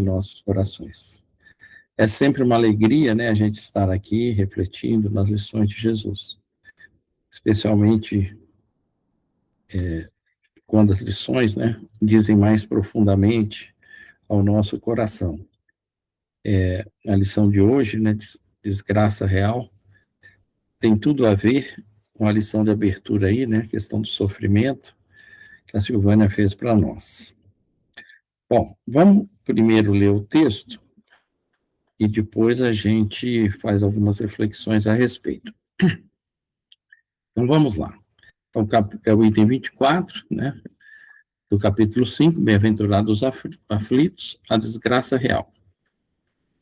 nossos corações. É sempre uma alegria, né, a gente estar aqui refletindo nas lições de Jesus, especialmente quando as lições, né, dizem mais profundamente ao nosso coração. A lição de hoje, né, desgraça real, tem tudo a ver com a lição de abertura aí, né, questão do sofrimento que a Silvânia fez para nós. Bom, vamos primeiro ler o texto e depois a gente faz algumas reflexões a respeito. Então vamos lá. Então, é o item 24, né, do capítulo 5, bem-aventurados aflitos, a desgraça real.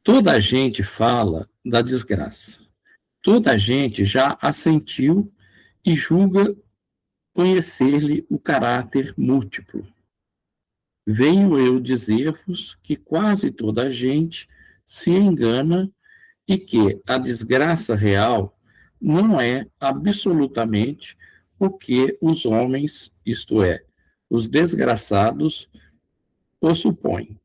Toda a gente fala da desgraça. Toda a gente já a sentiu e julga conhecer-lhe o caráter múltiplo. Venho eu dizer-vos que quase toda a gente se engana e que a desgraça real não é absolutamente o que os homens, isto é, os desgraçados, o supõem.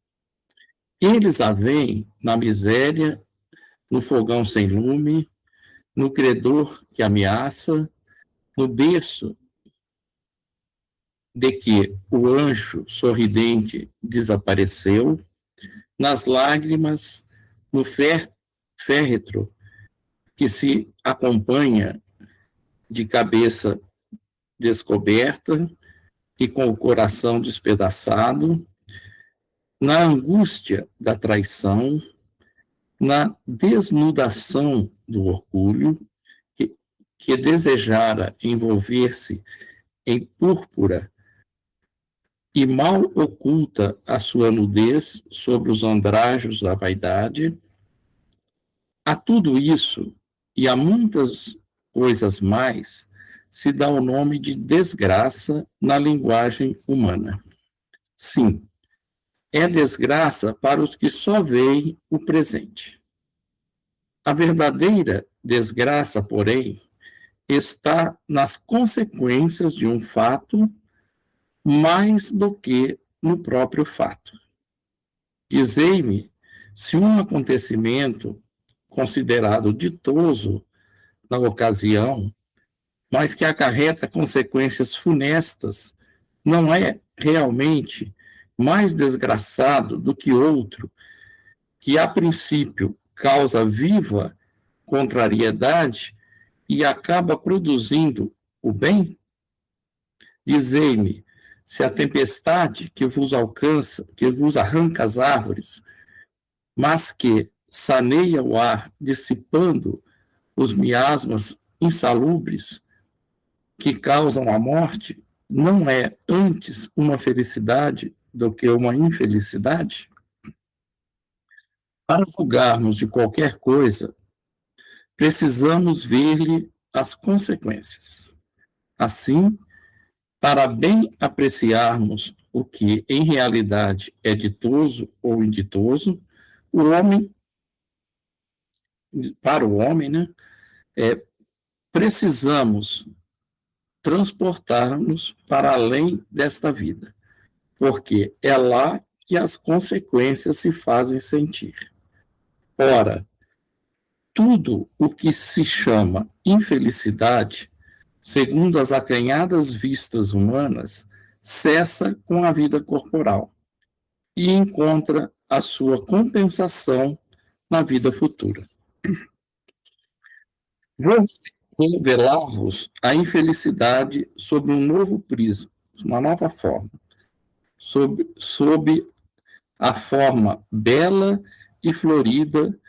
Eles a veem na miséria, no fogão sem lume, no credor que ameaça, no berço de que o anjo sorridente desapareceu, nas lágrimas, no féretro que se acompanha de cabeça descoberta e com o coração despedaçado, na angústia da traição, na desnudação do orgulho, que desejara envolver-se em púrpura e mal oculta a sua nudez sobre os andrajos da vaidade. A tudo isso, e a muitas coisas mais, se dá o nome de desgraça na linguagem humana. Sim, é desgraça para os que só veem o presente. A verdadeira desgraça, porém, está nas consequências de um fato mais do que no próprio fato. Dizei-me se um acontecimento considerado ditoso na ocasião, mas que acarreta consequências funestas, não é realmente mais desgraçado do que outro, que a princípio causa viva contrariedade e acaba produzindo o bem? Dizei-me se a tempestade que vos alcança, que vos arranca as árvores, mas que saneia o ar, dissipando os miasmas insalubres que causam a morte, não é antes uma felicidade do que uma infelicidade? Para julgarmos de qualquer coisa, precisamos ver-lhe as consequências. Assim, para bem apreciarmos o que em realidade é ditoso ou inditoso, o homem, para o homem, né, precisamos transportar-nos para além desta vida, porque é lá que as consequências se fazem sentir. Ora, tudo o que se chama infelicidade, segundo as acanhadas vistas humanas, cessa com a vida corporal e encontra a sua compensação na vida futura. Vou revelar-vos a infelicidade sob um novo prisma, uma nova forma, sob a forma bela e florida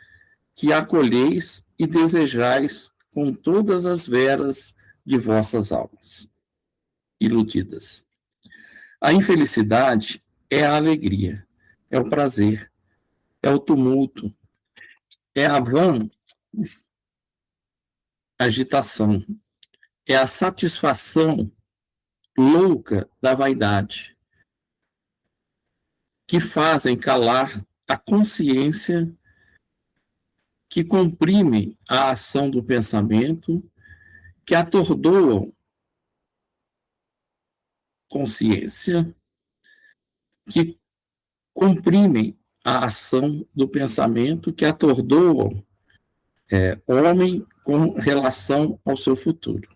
que acolheis e desejais com todas as veras de vossas almas iludidas. A infelicidade é a alegria, é o prazer, é o tumulto, é a vã agitação, é a satisfação louca da vaidade, que fazem calar a consciência, que comprimem a ação do pensamento, que atordoam consciência, que comprimem a ação do pensamento que atordoam homem com relação ao seu futuro.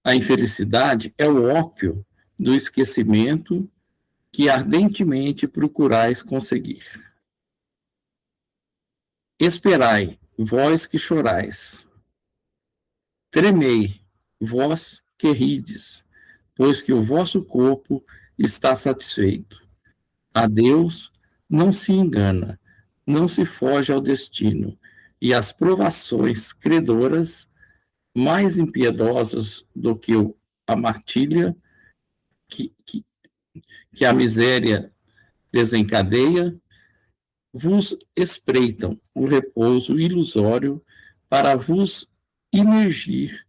A infelicidade é o ópio do esquecimento que ardentemente procurais conseguir. Esperai, vós que chorais. Tremei, vós que rides, pois que o vosso corpo está satisfeito. A Deus não se engana, não se foge ao destino, e as provações credoras, mais impiedosas do que a martilha, que, que, que a miséria desencadeia, vos espreitam o repouso ilusório para vos imergir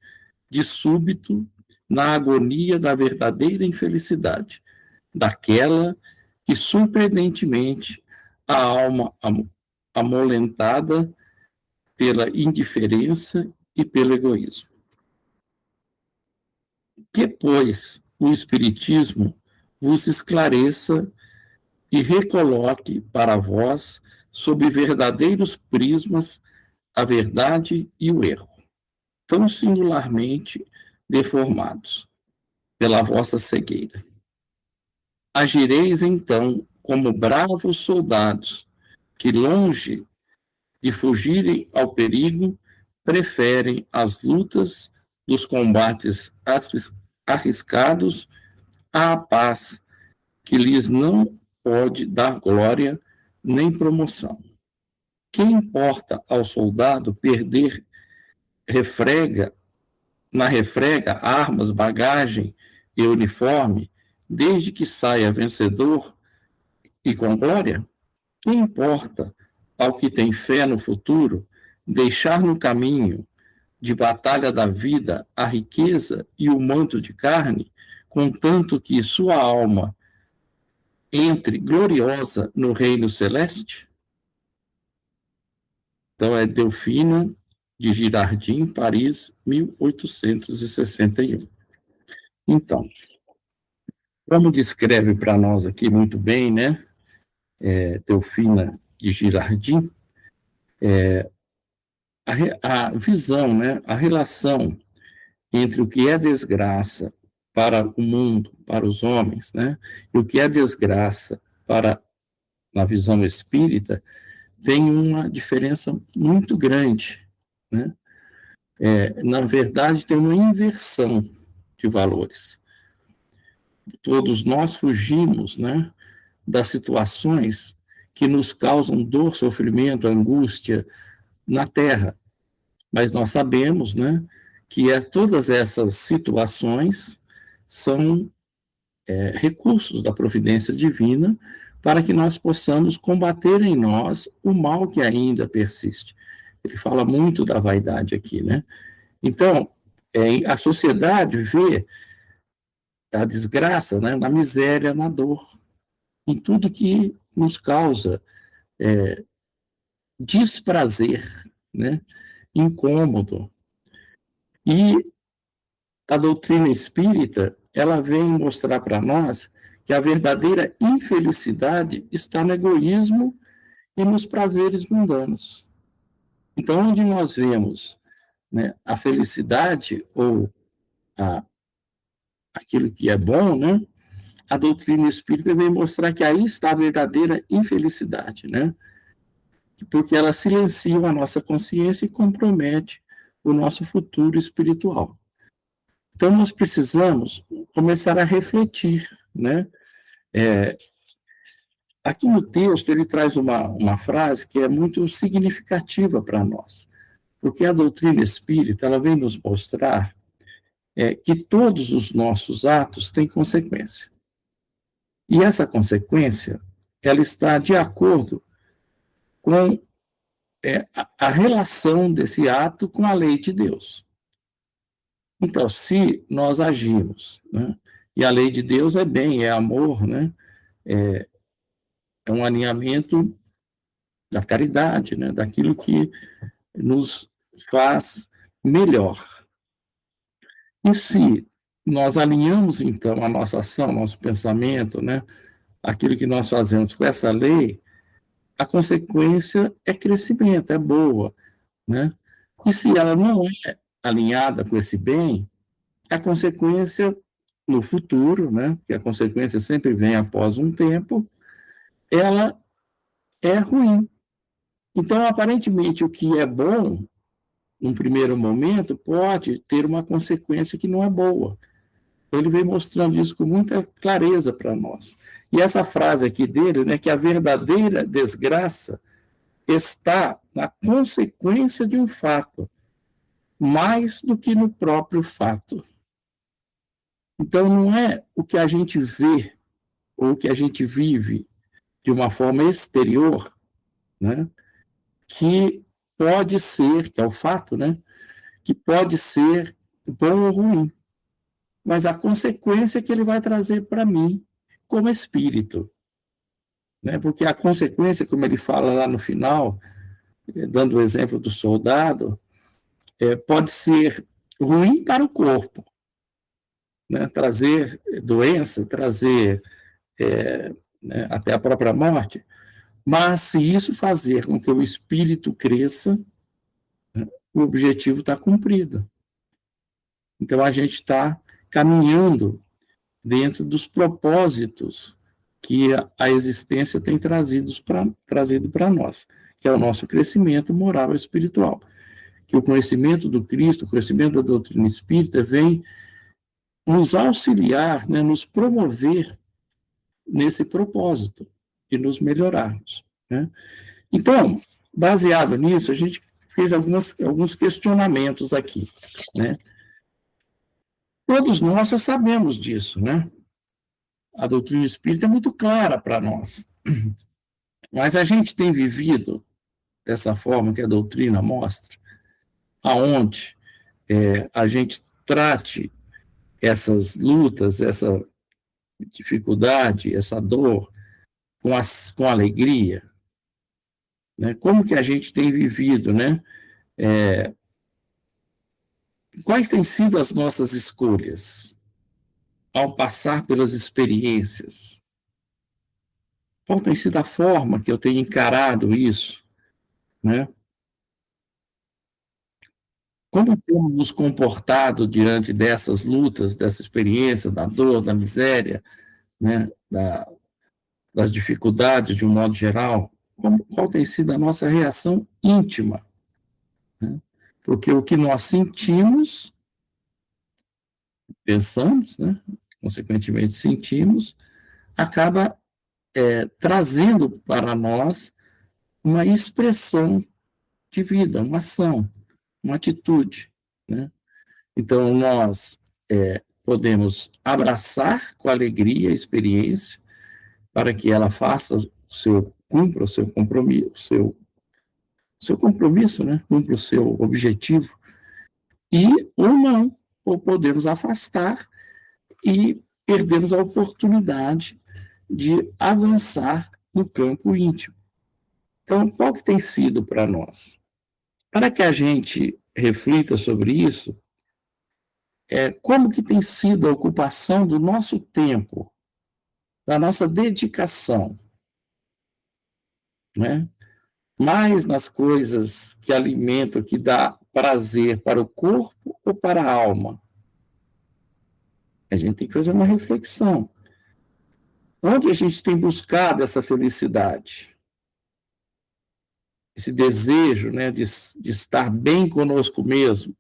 de súbito na agonia da verdadeira infelicidade, daquela que surpreendentemente a alma amolentada pela indiferença e pelo egoísmo. Que, pois, o Espiritismo vos esclareça e recoloque para vós, sob verdadeiros prismas, a verdade e o erro, tão singularmente deformados pela vossa cegueira. Agireis, então, como bravos soldados, que, longe de fugirem ao perigo, preferem as lutas dos combates arriscados à paz, que lhes não pode dar glória nem promoção. Que importa ao soldado perder na refrega armas, bagagem e uniforme, desde que saia vencedor e com glória? Que importa ao que tem fé no futuro deixar no caminho de batalha da vida a riqueza e o manto de carne, contanto que sua alma entre gloriosa no reino celeste? Então, é Delfina de Girardin, Paris, 1861. Então, como descreve para nós aqui muito bem, né, Delfina de Girardin, a visão, né, a relação entre o que é desgraça para o mundo, para os homens, né, e o que é desgraça para, na visão espírita, tem uma diferença muito grande, né? Na verdade, tem uma inversão de valores. Todos nós fugimos, né, das situações que nos causam dor, sofrimento, angústia na Terra, mas nós sabemos, né, que todas essas situações são recursos da providência divina para que nós possamos combater em nós o mal que ainda persiste. Ele fala muito da vaidade aqui, né? Então, a sociedade vê a desgraça, né, na miséria, na dor, em tudo que nos causa desprazer, né, incômodo. E a doutrina espírita, ela vem mostrar para nós que a verdadeira infelicidade está no egoísmo e nos prazeres mundanos. Então, onde nós vemos, né, a felicidade ou aquilo que é bom, né, a doutrina espírita vem mostrar que aí está a verdadeira infelicidade, né, porque ela silencia a nossa consciência e compromete o nosso futuro espiritual. Então, nós precisamos começar a refletir, né? Aqui no texto, ele traz uma frase que é muito significativa para nós, porque a doutrina espírita, ela vem nos mostrar que todos os nossos atos têm consequência. E essa consequência, ela está de acordo com a relação desse ato com a lei de Deus. Então, se nós agimos, né, e a lei de Deus é bem, é amor, né, é um alinhamento da caridade, né, daquilo que nos faz melhor. E se nós alinhamos, então, a nossa ação, nosso pensamento, né, aquilo que nós fazemos com essa lei, a consequência é crescimento, é boa, né? E se ela não é alinhada com esse bem, a consequência no futuro, né? Que a consequência sempre vem após um tempo, ela é ruim. Então, aparentemente, o que é bom, num primeiro momento, pode ter uma consequência que não é boa. Ele vem mostrando isso com muita clareza para nós. E essa frase aqui dele, né, que a verdadeira desgraça está na consequência de um fato, mais do que no próprio fato. Então, não é o que a gente vê ou o que a gente vive de uma forma exterior, né, que pode ser, que é o fato, né, que pode ser bom ou ruim, mas a consequência que ele vai trazer para mim como espírito, né? Porque a consequência, como ele fala lá no final, dando o exemplo do soldado, pode ser ruim para o corpo, né? Trazer doença, trazer né, até a própria morte, mas se isso fazer com que o espírito cresça, né, o objetivo está cumprido. Então a gente está caminhando dentro dos propósitos que a existência tem trazido para nós, que é o nosso crescimento moral e espiritual. Que o conhecimento do Cristo, o conhecimento da doutrina espírita vem nos auxiliar, né, nos promover nesse propósito e nos melhorarmos, né? Então, baseado nisso, a gente fez alguns questionamentos aqui, né? Todos nós já sabemos disso, né? A doutrina espírita é muito clara para nós, mas a gente tem vivido dessa forma que a doutrina mostra, aonde a gente trate essas lutas, essa dificuldade, essa dor, com alegria, né? Como que a gente tem vivido, né? Quais têm sido as nossas escolhas ao passar pelas experiências? Qual tem sido a forma que eu tenho encarado isso, né? Como temos nos comportado diante dessas lutas, dessa experiência, da dor, da miséria, né? Das dificuldades de um modo geral? Qual tem sido a nossa reação íntima, né? Porque o que nós sentimos, pensamos, né? Consequentemente sentimos, acaba trazendo para nós uma expressão de vida, uma ação, uma atitude, né? Então, nós podemos abraçar com alegria a experiência para que ela cumpra o seu compromisso, seu compromisso, né? Cumpra o seu objetivo, ou não, ou podemos afastar e perdemos a oportunidade de avançar no campo íntimo. Então, qual que tem sido para nós? Para que a gente reflita sobre isso, como que tem sido a ocupação do nosso tempo, da nossa dedicação, né? Mais nas coisas que alimentam, que dá prazer para o corpo ou para a alma? A gente tem que fazer uma reflexão. Onde a gente tem buscado essa felicidade? Esse desejo, né, de estar bem conosco mesmo?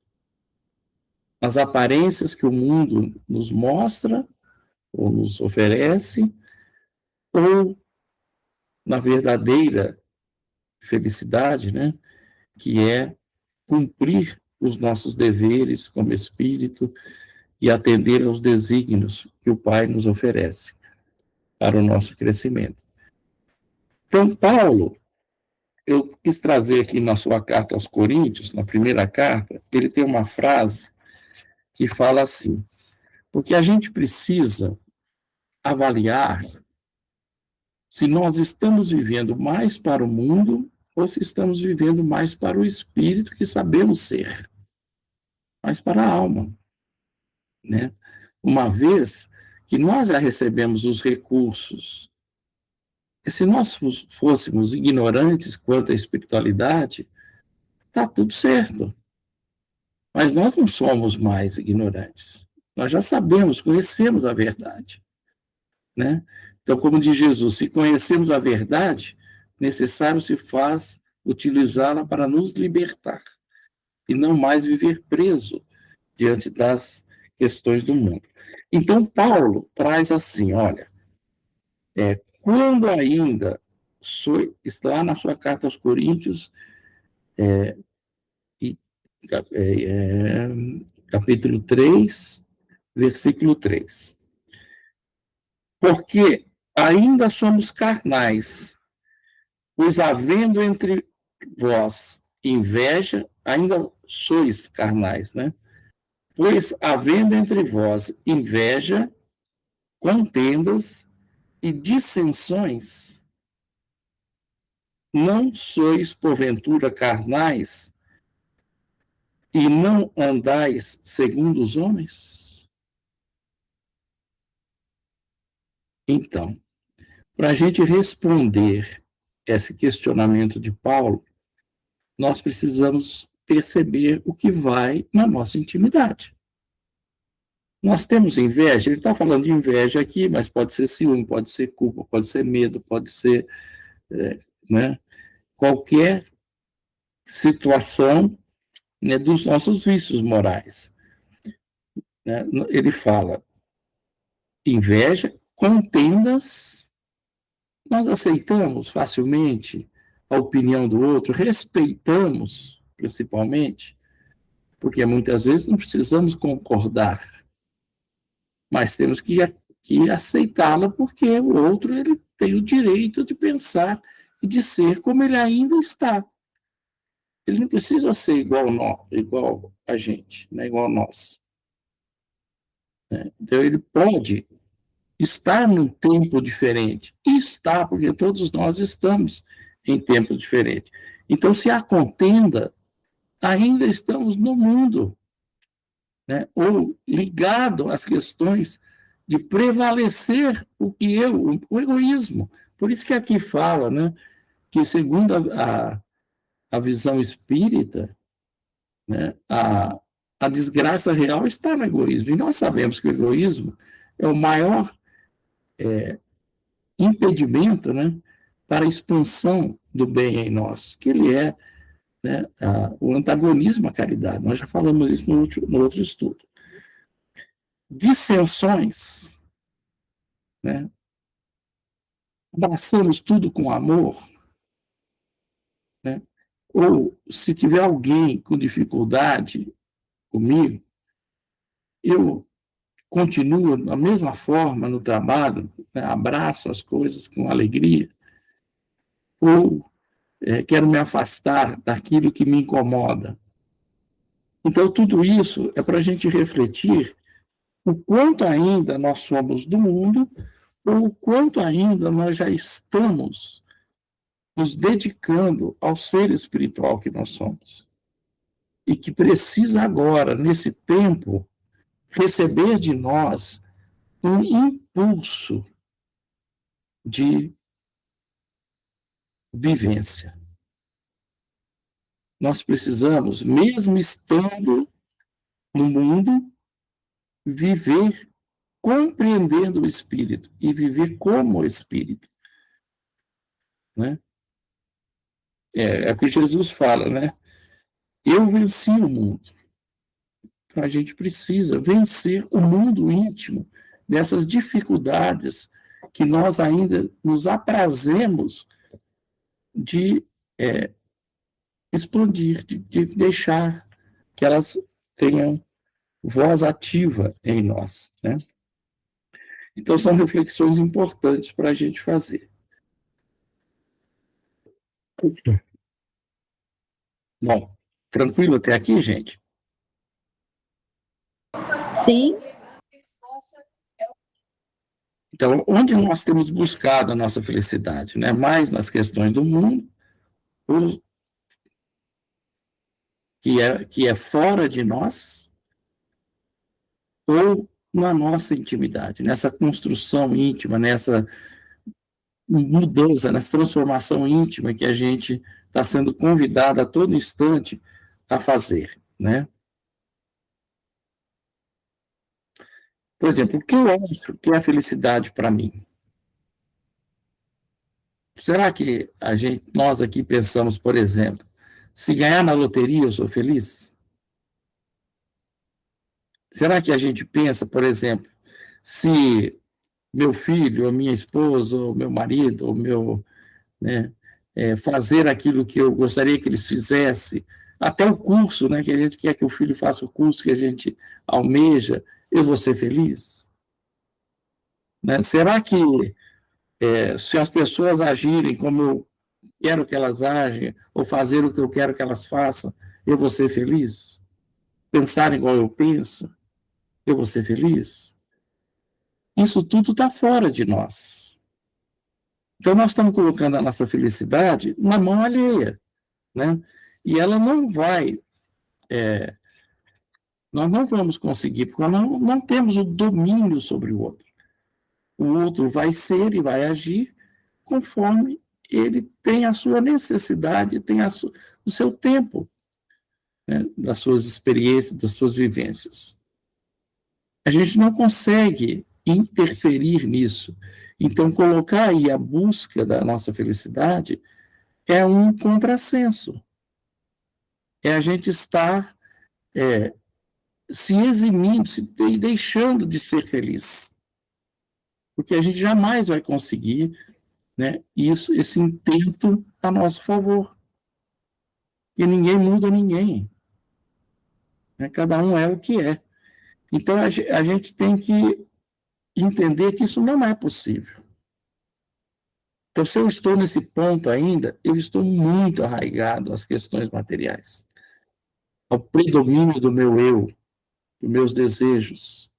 As aparências que o mundo nos mostra ou nos oferece, ou na verdadeira felicidade, né, que é cumprir os nossos deveres como espírito e atender aos desígnios que o Pai nos oferece para o nosso crescimento. Então, Paulo, eu quis trazer aqui na sua carta aos Coríntios, na primeira carta, ele tem uma frase que fala assim: porque a gente precisa avaliar se nós estamos vivendo mais para o mundo ou se estamos vivendo mais para o espírito que sabemos ser, mais para a alma, né? Uma vez que nós já recebemos os recursos se nós fôssemos ignorantes quanto à espiritualidade, está tudo certo. Mas nós não somos mais ignorantes. Nós já sabemos, conhecemos a verdade, né? Então, como diz Jesus, se conhecemos a verdade, necessário se faz utilizá-la para nos libertar e não mais viver preso diante das questões do mundo. Então, Paulo traz assim, olha, quando ainda está na sua carta aos Coríntios, e, capítulo 3, versículo 3. Porque ainda somos carnais, pois havendo entre vós inveja, ainda sois carnais, né? Pois havendo entre vós inveja, contendas e dissensões, não sois porventura carnais e não andais segundo os homens? Então, para a gente responder esse questionamento de Paulo, nós precisamos perceber o que vai na nossa intimidade. Nós temos inveja, ele está falando de inveja aqui, mas pode ser ciúme, pode ser culpa, pode ser medo, pode ser né, qualquer situação, né, dos nossos vícios morais. Né? Ele fala inveja, contendas, nós aceitamos facilmente a opinião do outro, respeitamos, principalmente, porque muitas vezes não precisamos concordar, mas temos que aceitá-la, porque o outro ele tem o direito de pensar e de ser como ele ainda está. Ele não precisa ser igual a gente, né? Igual a nós. Né? Então, ele pode estar num tempo diferente. E está, porque todos nós estamos em tempo diferente. Então, se há contenda, ainda estamos no mundo, né? Ou ligado às questões de prevalecer o egoísmo. Por isso que aqui fala, né, que segundo a visão espírita, né, a desgraça real está no egoísmo. E nós sabemos que o egoísmo é o maior impedimento, né, para a expansão do bem em nós, que ele é, né, o antagonismo à caridade. Nós já falamos isso no outro estudo. Dissensões, né, abraçamos tudo com amor, né, ou se tiver alguém com dificuldade comigo, eu continuo da mesma forma no trabalho, né, abraço as coisas com alegria, ou quero me afastar daquilo que me incomoda. Então, tudo isso é para a gente refletir o quanto ainda nós somos do mundo, ou o quanto ainda nós já estamos nos dedicando ao ser espiritual que nós somos. E que precisa agora, nesse tempo, receber de nós um impulso de vivência. Nós precisamos, mesmo estando no mundo, viver compreendendo o Espírito e viver como o Espírito. Né? É o que Jesus fala, né? Eu venci o mundo. Então, a gente precisa vencer o mundo íntimo dessas dificuldades que nós ainda nos aprazemos de expandir, de deixar que elas tenham voz ativa em nós. Né? Então, são reflexões importantes para a gente fazer. Bom, tranquilo até aqui, gente? Sim. Então, onde nós temos buscado a nossa felicidade? Né? Mais nas questões do mundo, que é fora de nós, ou na nossa intimidade, nessa construção íntima, nessa mudança, nessa transformação íntima que a gente está sendo convidado a todo instante a fazer, né? Por exemplo, o que eu acho que é a felicidade para mim? Será que nós aqui pensamos, por exemplo, se ganhar na loteria eu sou feliz? Será que a gente pensa, por exemplo, se meu filho, ou minha esposa, ou meu marido, ou meu, né, fazer aquilo que eu gostaria que eles fizessem, até o curso, né, que a gente quer que o filho faça o curso que a gente almeja, eu vou ser feliz? Né? Será que se as pessoas agirem como eu quero que elas agem, ou fazer o que eu quero que elas façam, eu vou ser feliz? Pensar igual eu penso, eu vou ser feliz? Isso tudo está fora de nós. Então, nós estamos colocando a nossa felicidade na mão alheia, né? E ela não vai, nós não vamos conseguir, porque nós não temos o domínio sobre o outro. O outro vai ser e vai agir conforme ele tem a sua necessidade, tem o seu tempo, né? Das suas experiências, das suas vivências. A gente não consegue interferir nisso. Então, colocar aí a busca da nossa felicidade é um contrassenso. É a gente estar se eximindo, e deixando de ser feliz. Porque a gente jamais vai conseguir, né, esse intento a nosso favor. E ninguém muda ninguém. Né? Cada um é o que é. Então, a gente tem que entender que isso não é possível. Então, se eu estou nesse ponto ainda, eu estou muito arraigado às questões materiais, ao predomínio do meu eu, dos meus desejos,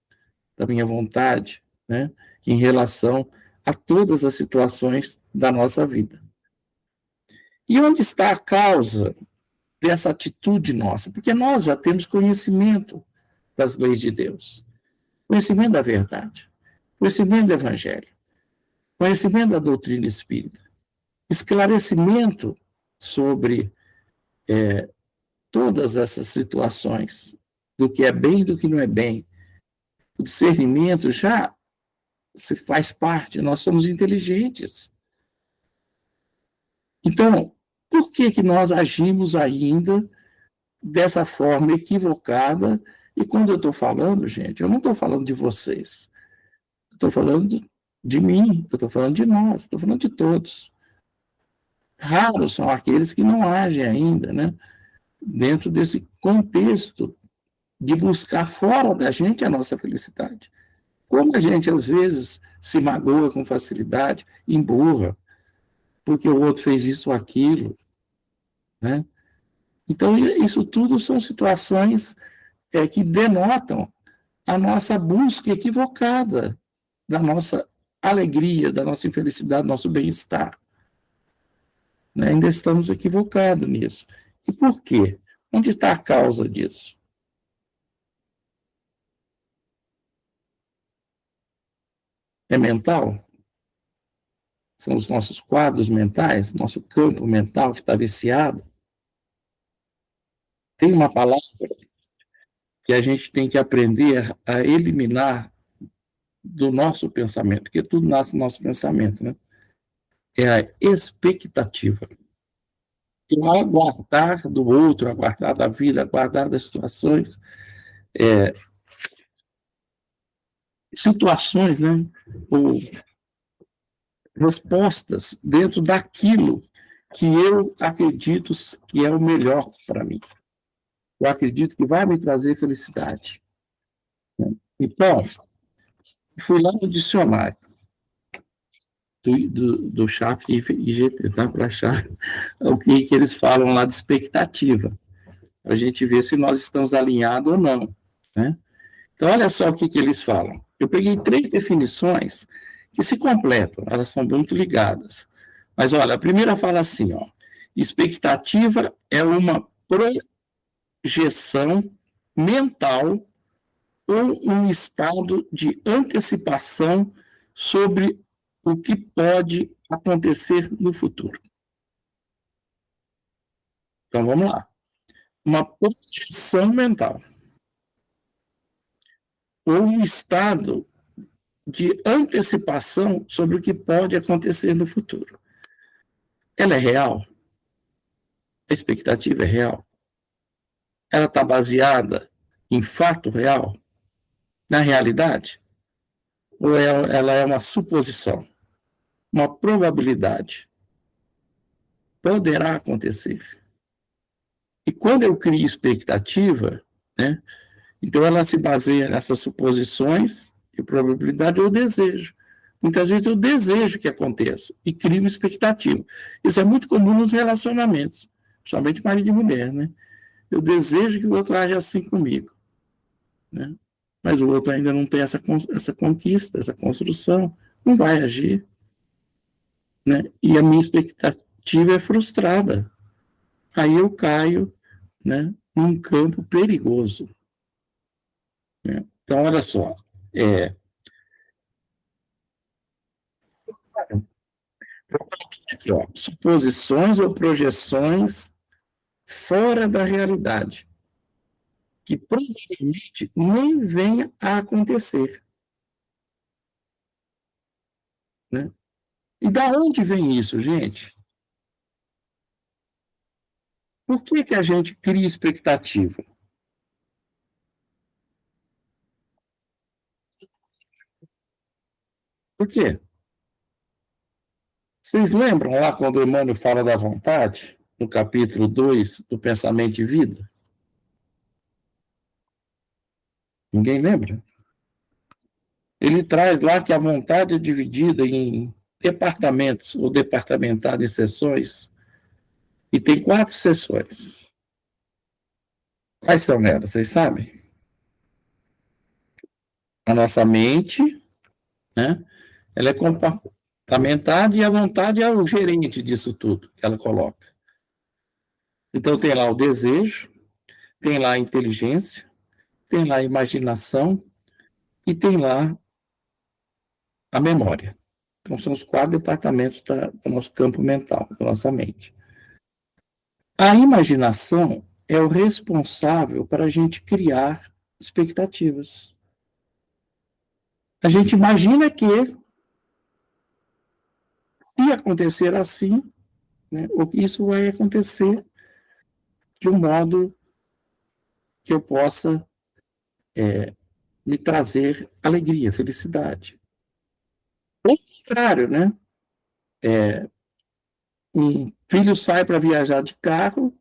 da minha vontade, né, em relação a todas as situações da nossa vida. E onde está a causa dessa atitude nossa? Porque nós já temos conhecimento das leis de Deus, conhecimento da verdade, conhecimento do Evangelho, conhecimento da doutrina espírita, esclarecimento sobre todas essas situações, do que é bem e do que não é bem. O discernimento já se faz parte, nós somos inteligentes. Então, por que nós agimos ainda dessa forma equivocada? E quando eu estou falando, gente, eu não estou falando de vocês, estou falando de mim, eu estou falando de nós, estou falando de todos. Raros são aqueles que não agem ainda, né, dentro desse contexto de buscar fora da gente a nossa felicidade. Como a gente, às vezes, se magoa com facilidade, emburra, porque o outro fez isso ou aquilo, né? Então, isso tudo são situações que denotam a nossa busca equivocada da nossa alegria, da nossa infelicidade, do nosso bem-estar. Né? Ainda estamos equivocados nisso. E por quê? Onde está a causa disso? É mental? São os nossos quadros mentais, nosso campo mental que está viciado? Tem uma palavra que a gente tem que aprender a eliminar do nosso pensamento, porque tudo nasce do nosso pensamento, né? É a expectativa. Eu aguardar do outro, aguardar da vida, aguardar das situações, situações, né? Ou respostas dentro daquilo que eu acredito que é o melhor para mim. Eu acredito que vai me trazer felicidade. Então, fui lá no dicionário do Chaf e IGT, tá? Para achar o que eles falam lá de expectativa, para a gente ver se nós estamos alinhados ou não, né? Então, olha só o que eles falam. Eu peguei 3 definições que se completam, elas são muito ligadas. Mas, olha, a primeira fala assim, ó, expectativa é uma projeção mental ou um estado de antecipação sobre o que pode acontecer no futuro. Então, vamos lá. Uma projeção mental ou um estado de antecipação sobre o que pode acontecer no futuro. Ela é real? A expectativa é real? Ela está baseada em fato real? Na realidade? Ou ela é uma suposição? Uma probabilidade? Poderá acontecer. E quando eu crio expectativa, né, então ela se baseia nessas suposições e probabilidade ou desejo. Muitas vezes eu desejo que aconteça e crio uma expectativa. Isso é muito comum nos relacionamentos, somente marido e mulher, né? Eu desejo que o outro age assim comigo, né? Mas o outro ainda não tem essa conquista, essa construção, não vai agir, né? E a minha expectativa é frustrada. Aí eu caio, né, num campo perigoso, né? Então, olha só, eu coloquei aqui, ó, suposições ou projeções fora da realidade, que provavelmente nem venha a acontecer, né? E da onde vem isso, gente? Por que que a gente cria expectativa? Por quê? Vocês lembram lá quando o Emmanuel fala da vontade, no capítulo 2 do Pensamento e Vida? Ninguém lembra? Ele traz lá que a vontade é dividida em departamentos, ou departamentada em seções, e tem 4 seções. Quais são elas? Vocês sabem? A nossa mente, né? Ela é compartamentada e a vontade é o gerente disso tudo que ela coloca. Então tem lá o desejo, tem lá a inteligência, tem lá a imaginação e tem lá a memória. Então são os 4 departamentos do nosso campo mental, da nossa mente. A imaginação é o responsável para a gente criar expectativas. A gente imagina que, se acontecer assim, né, ou que isso vai acontecer de um modo que eu possa me trazer alegria, felicidade. Ou contrário, né? Um filho sai para viajar de carro,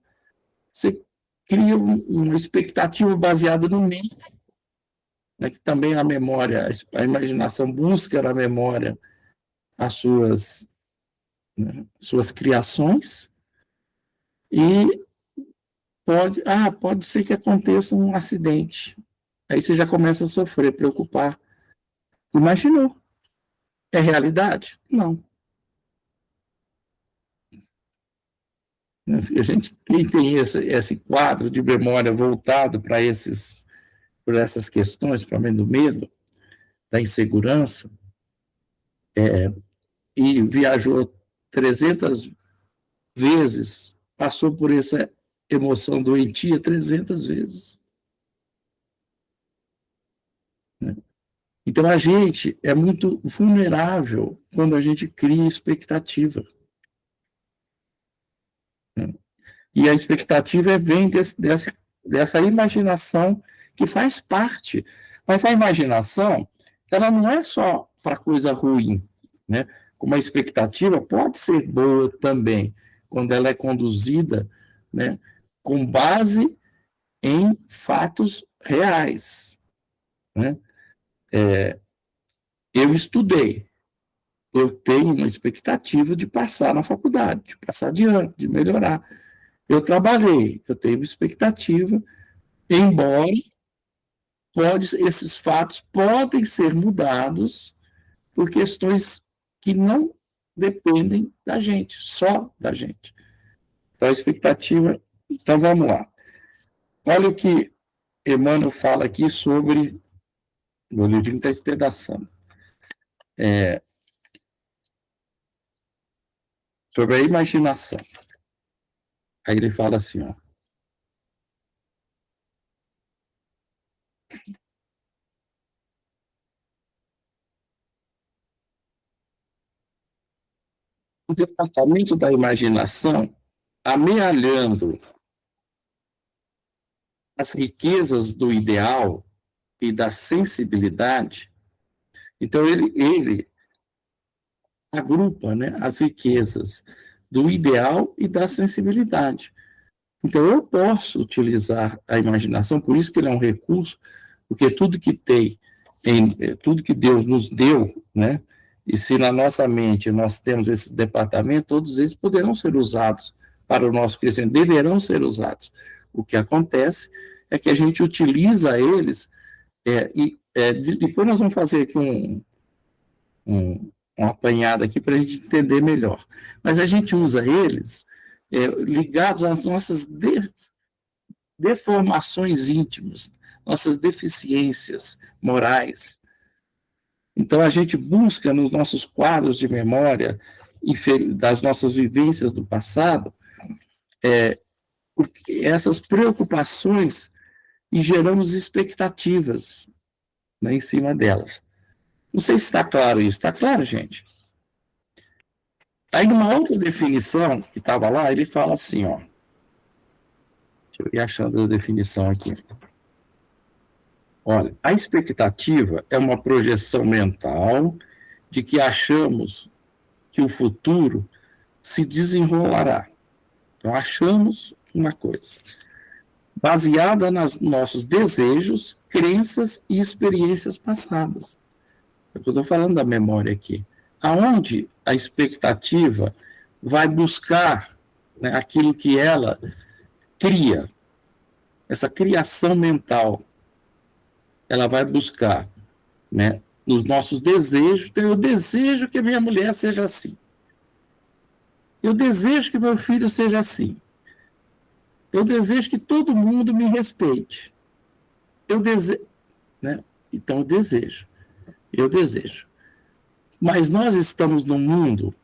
você cria uma expectativa baseada no medo, né, que também a memória, a imaginação busca na memória as suas criações, e pode ser que aconteça um acidente. Aí você já começa a sofrer, preocupar. Imaginou. É realidade? Não. Quem tem esse quadro de memória voltado por essas questões, principalmente do medo, da insegurança, e viajou 300 vezes, passou por essa emoção doentia 300 vezes, né? Então, a gente é muito vulnerável quando a gente cria expectativa, né? E a expectativa vem dessa imaginação que faz parte. Mas a imaginação, ela não é só para coisa ruim, né? Como a expectativa pode ser boa também, quando ela é conduzida, né, com base em fatos reais, né? Eu estudei, eu tenho uma expectativa de passar na faculdade, de passar de ano, de melhorar. Eu trabalhei, eu tenho uma expectativa, embora esses fatos podem ser mudados por questões que não dependem da gente, só da gente. Então, a expectativa. Então, vamos lá. Olha o que Emmanuel fala aqui sobre. O livrinho está espedaçando. sobre a imaginação. Aí ele fala assim, ó. O departamento da imaginação, amealhando as riquezas do ideal e da sensibilidade, então ele agrupa, né, as riquezas do ideal e da sensibilidade. Então, eu posso utilizar a imaginação, por isso que ele é um recurso, porque tudo que Deus nos deu, né? E se na nossa mente nós temos esses departamentos, todos eles poderão ser usados para o nosso crescimento, deverão ser usados. O que acontece é que a gente utiliza eles, depois nós vamos fazer aqui um apanhado aqui para a gente entender melhor. Mas a gente usa eles ligados às nossas deformações íntimas, nossas deficiências morais. Então, a gente busca nos nossos quadros de memória das nossas vivências do passado essas preocupações e geramos expectativas, né, em cima delas. Não sei se está claro isso. Está claro, gente? Aí, numa outra definição que estava lá, ele fala assim, ó. Deixa eu ir achando a definição aqui. Olha, a expectativa é uma projeção mental de que achamos que o futuro se desenrolará. Então, achamos uma coisa, baseada nos nossos desejos, crenças e experiências passadas. É o que eu estou falando da memória aqui. Aonde a expectativa vai buscar, né, aquilo que ela cria, essa criação mental, ela vai buscar, né, nos nossos desejos. Então, eu desejo que a minha mulher seja assim. Eu desejo que meu filho seja assim. Eu desejo que todo mundo me respeite. Eu desejo, né? Então, eu desejo. Mas nós estamos num mundo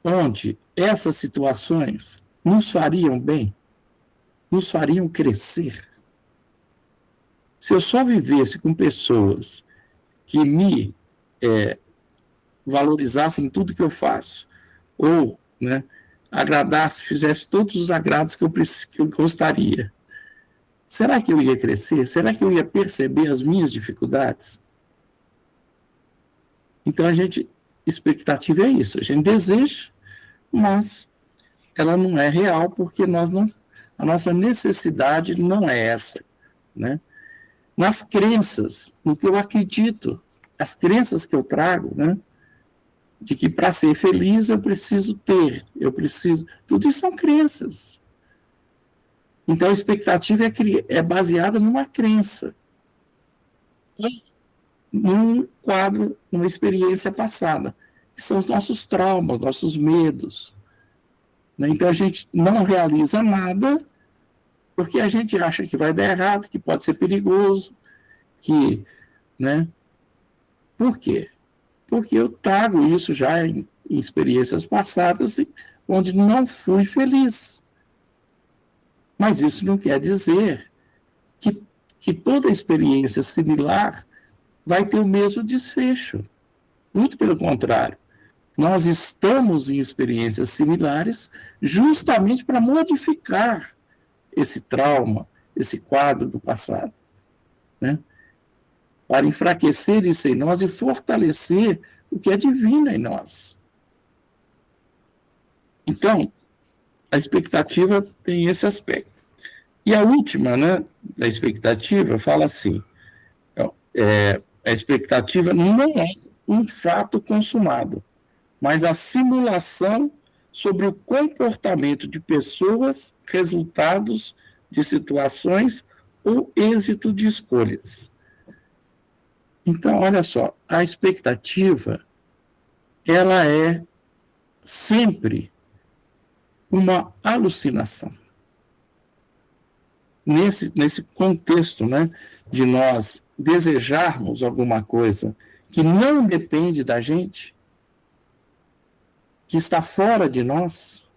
onde essas situações nos fariam bem, nos fariam crescer. Se eu só vivesse com pessoas que me valorizassem tudo que eu faço, ou, né, agradasse, fizesse todos os agrados que eu gostaria, será que eu ia crescer? Será que eu ia perceber as minhas dificuldades? Então, expectativa é isso, a gente deseja, mas ela não é real, porque a nossa necessidade não é essa, né? Nas crenças, no que eu acredito, as crenças que eu trago, né? De que para ser feliz eu preciso ter, tudo isso são crenças. Então, a expectativa é baseada numa crença, num quadro, numa experiência passada, que são os nossos traumas, nossos medos. Né? Então, a gente não realiza nada porque a gente acha que vai dar errado, que pode ser perigoso, né? Por quê? Porque eu trago isso já em experiências passadas, onde não fui feliz. Mas isso não quer dizer que toda experiência similar vai ter o mesmo desfecho. Muito pelo contrário. Nós estamos em experiências similares justamente para modificar esse trauma, esse quadro do passado, né? Para enfraquecer isso em nós e fortalecer o que é divino em nós. Então, a expectativa tem esse aspecto. E a última, né, da expectativa, fala assim, a expectativa não é um fato consumado, mas a simulação sobre o comportamento de pessoas, resultados de situações ou êxito de escolhas. Então, olha só, a expectativa, ela é sempre uma alucinação. Nesse contexto, né, de nós desejarmos alguma coisa que não depende da gente, que está fora de nós,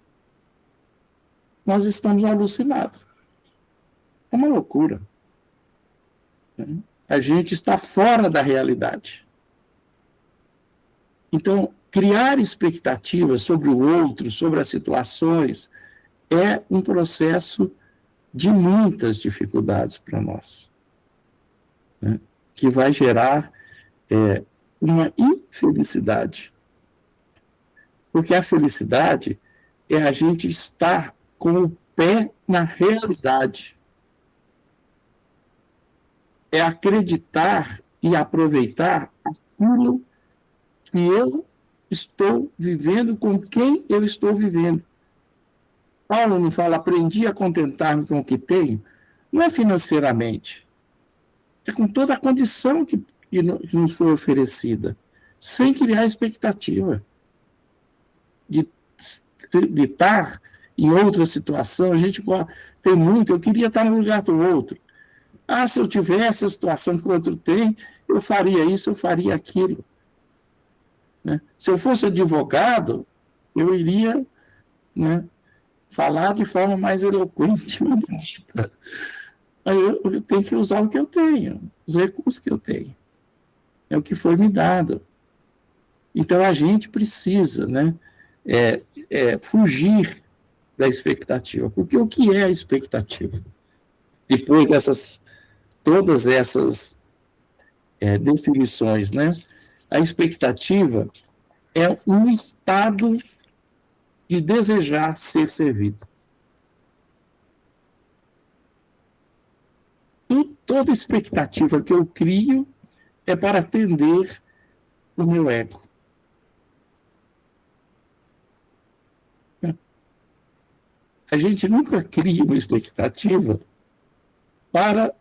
nós estamos alucinados. É uma loucura. Né? A gente está fora da realidade. Então, criar expectativas sobre o outro, sobre as situações, é um processo de muitas dificuldades para nós, né? Que vai gerar uma infelicidade. Porque a felicidade é a gente estar com o pé na realidade. É acreditar e aproveitar aquilo que eu estou vivendo, com quem eu estou vivendo. Paulo não fala, aprendi a contentar-me com o que tenho, não é financeiramente, é com toda a condição que nos foi oferecida, sem criar expectativa de estar em outra situação. A gente tem muito, eu queria estar no lugar do outro. Ah, se eu tivesse a situação que o outro tem, eu faria isso, eu faria aquilo. Né? Se eu fosse advogado, eu iria, né, falar de forma mais eloquente. Aí eu tenho que usar o que eu tenho, os recursos que eu tenho. É o que foi me dado. Então, a gente precisa, né, fugir da expectativa. Porque o que é a expectativa? Depois dessas, todas essas definições, né? A expectativa é um estado de desejar ser servido. Toda expectativa que eu crio é para atender o meu ego. A gente nunca cria uma expectativa para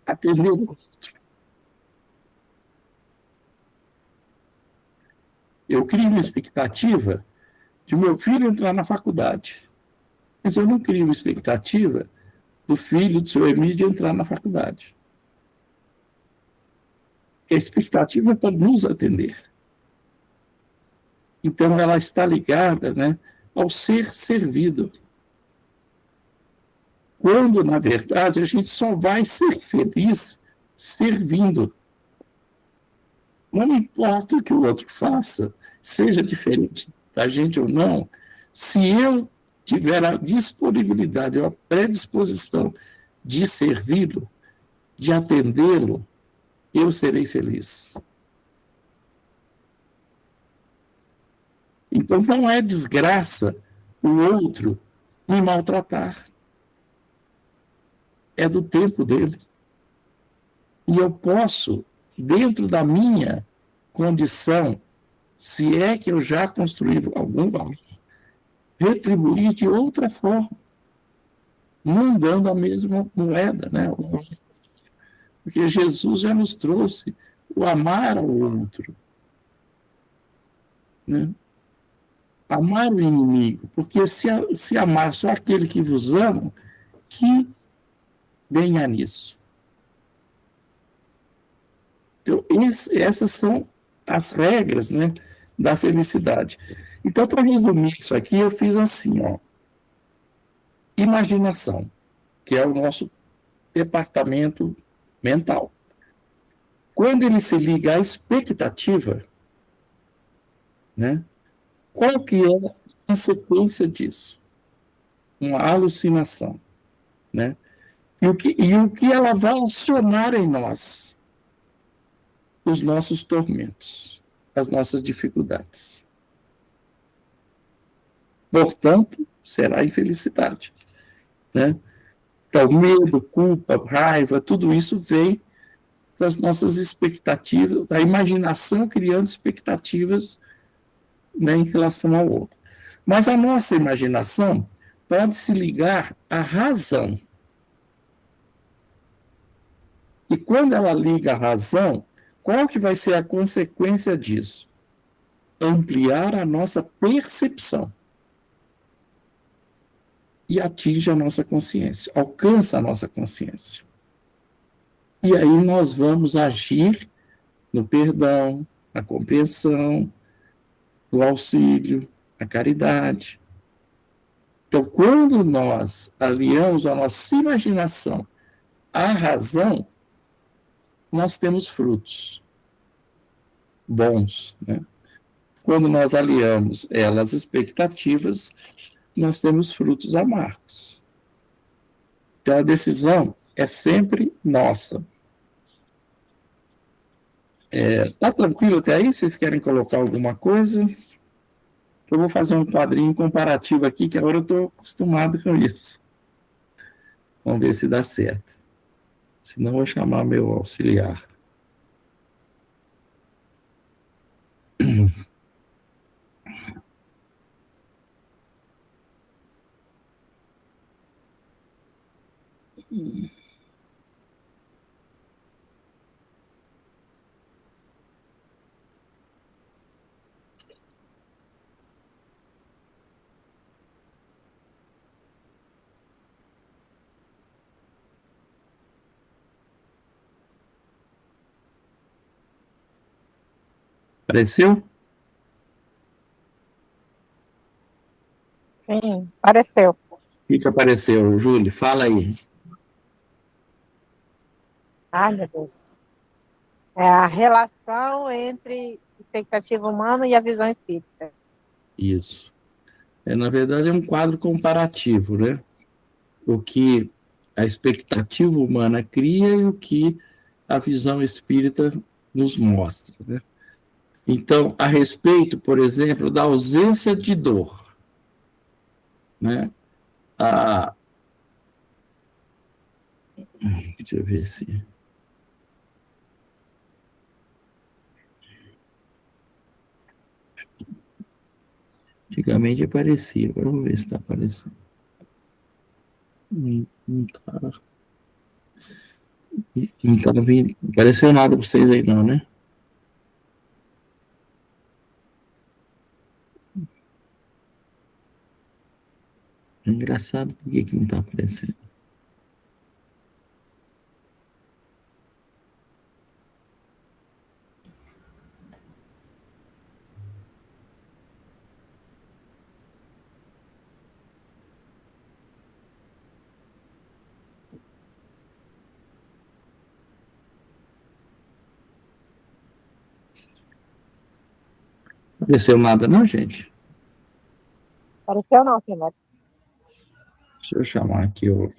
atender o outro. Eu crio uma expectativa de meu filho entrar na faculdade, mas eu não crio uma expectativa do filho do seu Emílio entrar na faculdade. A expectativa é para nos atender. Então, ela está ligada, né, ao ser servido. Quando, na verdade, a gente só vai ser feliz servindo. Não importa o que o outro faça, seja diferente da gente ou não, se eu tiver a disponibilidade, a predisposição de servi-lo, de atendê-lo, eu serei feliz. Então, não é desgraça o outro me maltratar. É do tempo dele. E eu posso, dentro da minha condição, se é que eu já construí algum valor, retribuir de outra forma, não dando a mesma moeda, né? Porque Jesus já nos trouxe o amar ao outro, né? Amar o inimigo, porque se amar só aquele que vos ama, que venha nisso. Então, essas são as regras, né, da felicidade. Então, para resumir isso aqui, eu fiz assim, ó. Imaginação, que é o nosso departamento mental. Quando ele se liga à expectativa, né, qual que é a consequência disso? Uma alucinação, né? E o que ela vai acionar em nós? Os nossos tormentos, as nossas dificuldades. Portanto, será infelicidade, né? Então, medo, culpa, raiva, tudo isso vem das nossas expectativas, da imaginação criando expectativas, né, em relação ao outro. Mas a nossa imaginação pode se ligar à razão. E quando ela liga à razão, qual que vai ser a consequência disso? Ampliar a nossa percepção. E atinge a nossa consciência, alcança a nossa consciência. E aí nós vamos agir no perdão, na compreensão, no auxílio, a caridade. Então, quando nós aliamos a nossa imaginação à razão, nós temos frutos bons, né? Quando nós aliamos ela às expectativas, nós temos frutos amargos. Então, a decisão é sempre nossa. Tá tranquilo até aí? Vocês querem colocar alguma coisa? Eu vou fazer um quadrinho comparativo aqui, que agora eu estou acostumado com isso. Vamos ver se dá certo. Senão, eu vou chamar meu auxiliar. Apareceu? Sim, apareceu. O que apareceu, Júlio? Fala aí. Ai, meu Deus. É a relação entre expectativa humana e a visão espírita. Isso. Na verdade, é um quadro comparativo, né? O que a expectativa humana cria e o que a visão espírita nos mostra, né? Então, a respeito, por exemplo, da ausência de dor, né? Deixa eu ver se... Antigamente aparecia, agora vamos ver se está aparecendo. Não está. Não tá vindo. Não apareceu nada para vocês aí, não, né? É engraçado, por que não está aparecendo? Não apareceu nada, não, gente? Apareceu não, senhor. Deixa eu chamar aqui o...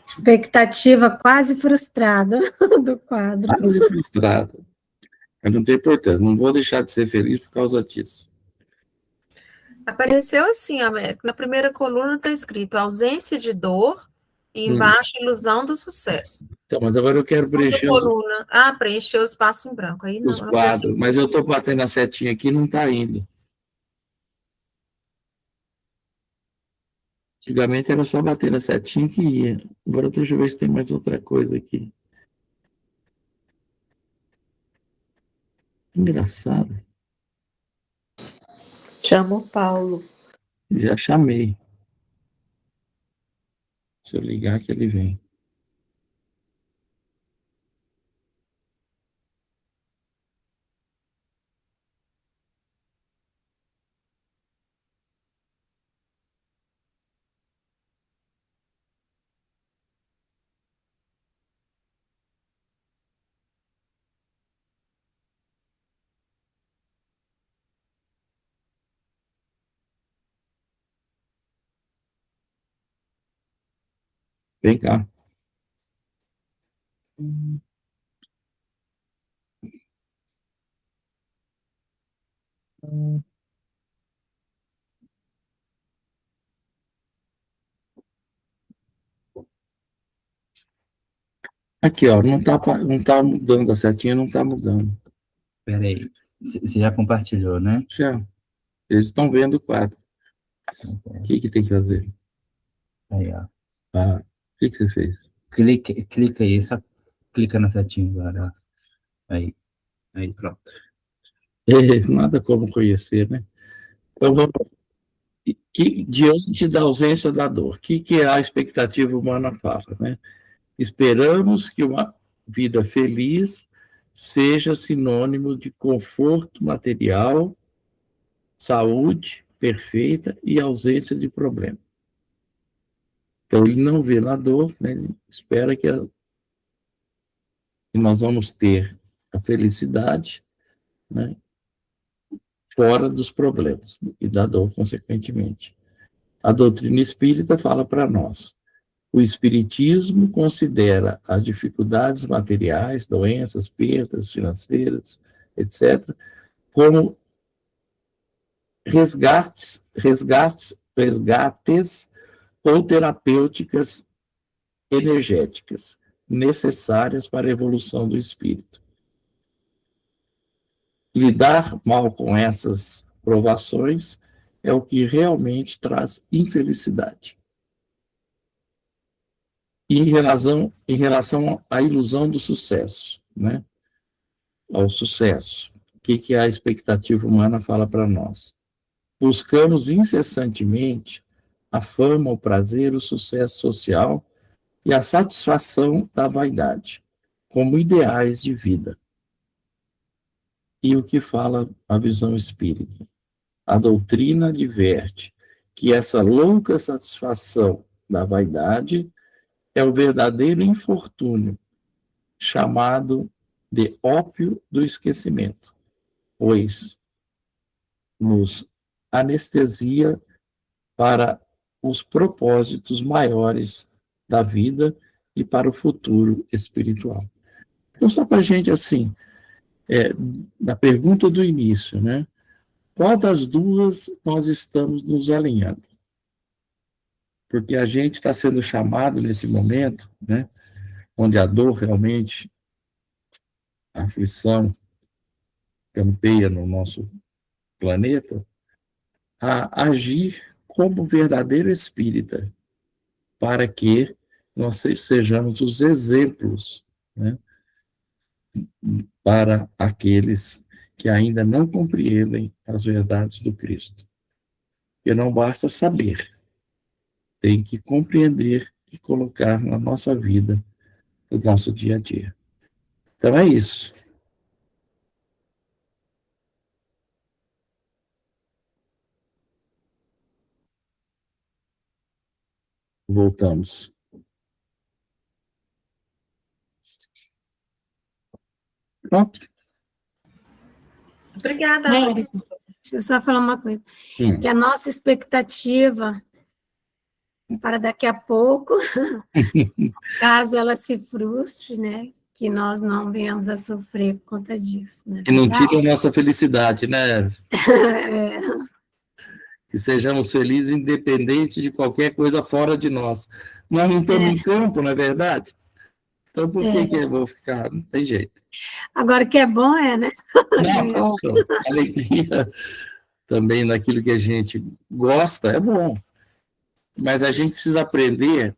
Expectativa quase frustrada do quadro. Quase frustrado. Mas não tem importância, não vou deixar de ser feliz por causa disso. Apareceu assim, Américo. Na primeira coluna está escrito ausência de dor e embaixo ilusão do sucesso. Então, mas agora eu quero preencher coluna, preencher o espaço em branco. Aí os não, quadros, mas eu estou batendo a setinha aqui e não está indo. Antigamente era só bater na setinha que ia. Agora deixa eu ver se tem mais outra coisa aqui. Engraçado. Chama o Paulo. Já chamei. Se eu ligar que ele vem. Vem cá. Aqui, ó, não tá mudando, a setinha não tá mudando. Espera aí. Você já compartilhou, né? Já. Eles estão vendo o quadro. O que tem que fazer? Aí, ó. Ah, o que você fez? Clica aí, só clica na setinha agora. Ó. Aí, pronto. Nada como conhecer, né? Então, diante da ausência da dor, o que a expectativa humana fala, né? Esperamos que uma vida feliz seja sinônimo de conforto material, saúde perfeita e ausência de problema. Então, ele não vê na dor, né? Ele espera que nós vamos ter a felicidade, né? Fora dos problemas e da dor, consequentemente. A doutrina espírita fala para nós: o espiritismo considera as dificuldades materiais, doenças, perdas financeiras, etc., como resgates ou terapêuticas energéticas necessárias para a evolução do espírito. Lidar mal com essas provações é o que realmente traz infelicidade. E em relação à ilusão do sucesso, né? Ao sucesso, o que a expectativa humana fala para nós? Buscamos incessantemente a fama, o prazer, o sucesso social e a satisfação da vaidade, como ideais de vida. E o que fala a visão espírita? A doutrina adverte que essa louca satisfação da vaidade é o verdadeiro infortúnio, chamado de ópio do esquecimento, pois nos anestesia para os propósitos maiores da vida e para o futuro espiritual. Então, só para a gente, assim, da pergunta do início, né? Qual das duas nós estamos nos alinhando? Porque a gente está sendo chamado nesse momento, né? Onde a dor realmente, a aflição campeia no nosso planeta, a agir como verdadeiro espírita, para que nós sejamos os exemplos, né? Para aqueles que ainda não compreendem as verdades do Cristo. E não basta saber, tem que compreender e colocar na nossa vida, no nosso dia a dia. Então é isso. Voltamos. Pronto. Obrigada. Érico, deixa eu só falar uma coisa. Que a nossa expectativa para daqui a pouco, caso ela se frustre, né? Que nós não venhamos a sofrer por conta disso. Né? E não tire a nossa felicidade, né? É. Que sejamos felizes independente de qualquer coisa fora de nós. Nós não estamos em campo, não é verdade? Então, por que eu vou ficar? Não tem jeito. Agora, que é bom né? Não, alegria também naquilo que a gente gosta é bom. Mas a gente precisa aprender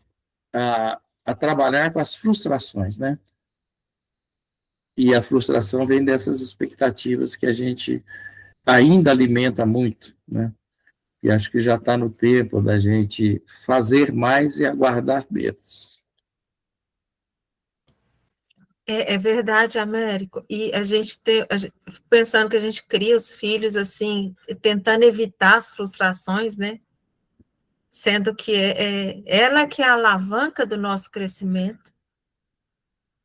a trabalhar com as frustrações, né? E a frustração vem dessas expectativas que a gente ainda alimenta muito, né? E acho que já está no tempo da gente fazer mais e aguardar menos. É verdade, Américo. E a gente pensando que a gente cria os filhos assim, tentando evitar as frustrações, né? Sendo que ela que é a alavanca do nosso crescimento,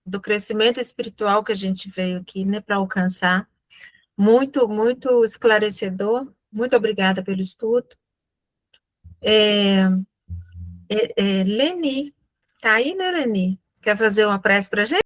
do crescimento espiritual que a gente veio aqui, né, para alcançar. Muito, muito esclarecedor. Muito obrigada pelo estudo. Leni, tá aí, né, Leni? Quer fazer uma prece para a gente?